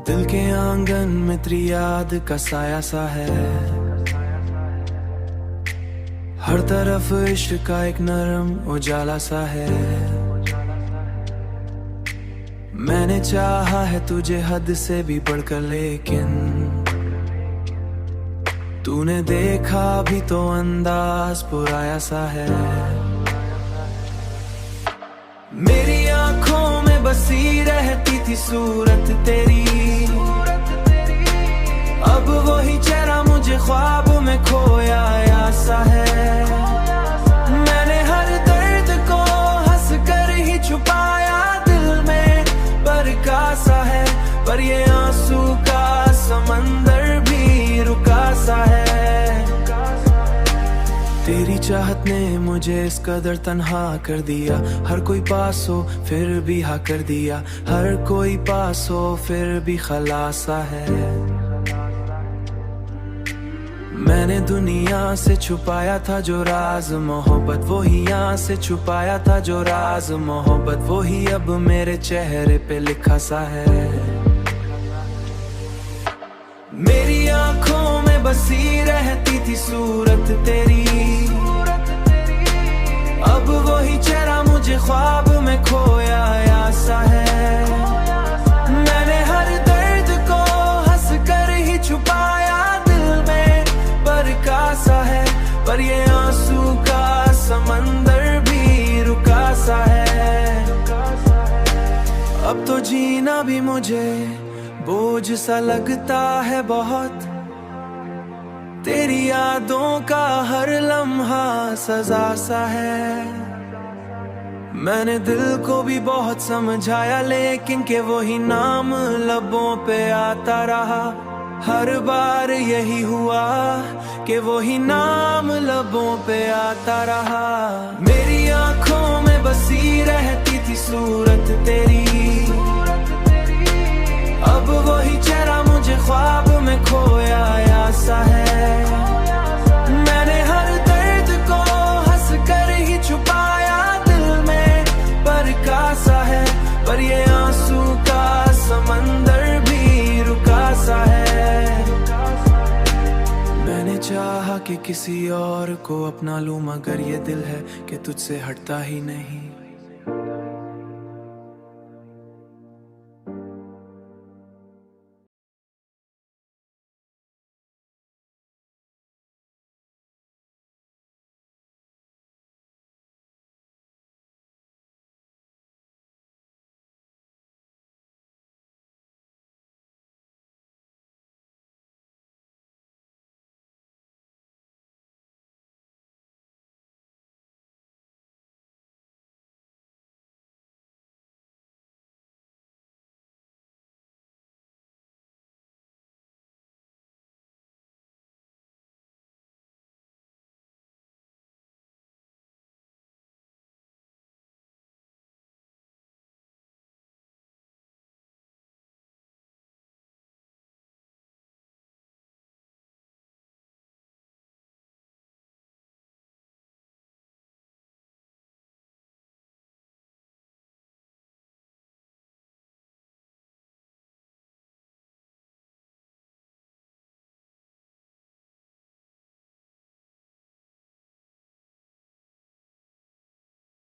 दिल के आंगन में तेरी याद का साया सा है। हर तरफ इश्क का एक नरम उजाला सा है। मैंने चाहा है तुझे हद से भी बढ़कर, लेकिन तूने देखा भी तो अंदाज पुराया सा है। मेरी आंखों में बसी रहती थी सूरत तेरी, अब वही चेहरा मुझे ख्वाब में खोया सा है। मैंने हर दर्द को हंस कर ही छुपाया दिल में, बरका सा है, पर ये आंसू का समंदर भी रुका सा है। तेरी चाहत ने मुझे इस कदर तन्हा कर दिया। हर कोई पास हो फिर भी हाँ कर दिया, हर कोई पास हो फिर भी खलासा है। मैंने दुनिया से छुपाया था जो राज मोहब्बत, वही यहाँ से छुपाया था जो राज मोहब्बत, वही अब मेरे चेहरे पे लिखा सा है। मेरी आंखों में बसी रहती थी सूरत तेरी, अब वही चेहरा मुझे ख्वाब में खोया सा है। मैंने हर दर्द को हंस कर ही छुपाया दिल में, बरका सा है, पर ये आंसू का समंदर भी रुका सा है। अब तो जीना भी मुझे बोझ सा लगता है बहुत, तेरी यादों का हर लम्हा सजा सा है। मैंने दिल को भी बहुत समझाया, लेकिन के वही नाम लबों पे आता रहा। हर बार यही हुआ कि वही नाम लबों पे आता रहा। मेरी आंखों में बसी रहती थी सूरत तेरी, अब वही चेहरा मुझे ख्वाब में खोया सा है। मैंने हर दर्द को हंस कर ही छुपाया दिल में, बरका सा है, पर ये आंसू का समंदर भी रुका सा है। मैंने चाहा कि किसी और को अपना लूं, मगर ये दिल है कि तुझसे हटता ही नहीं।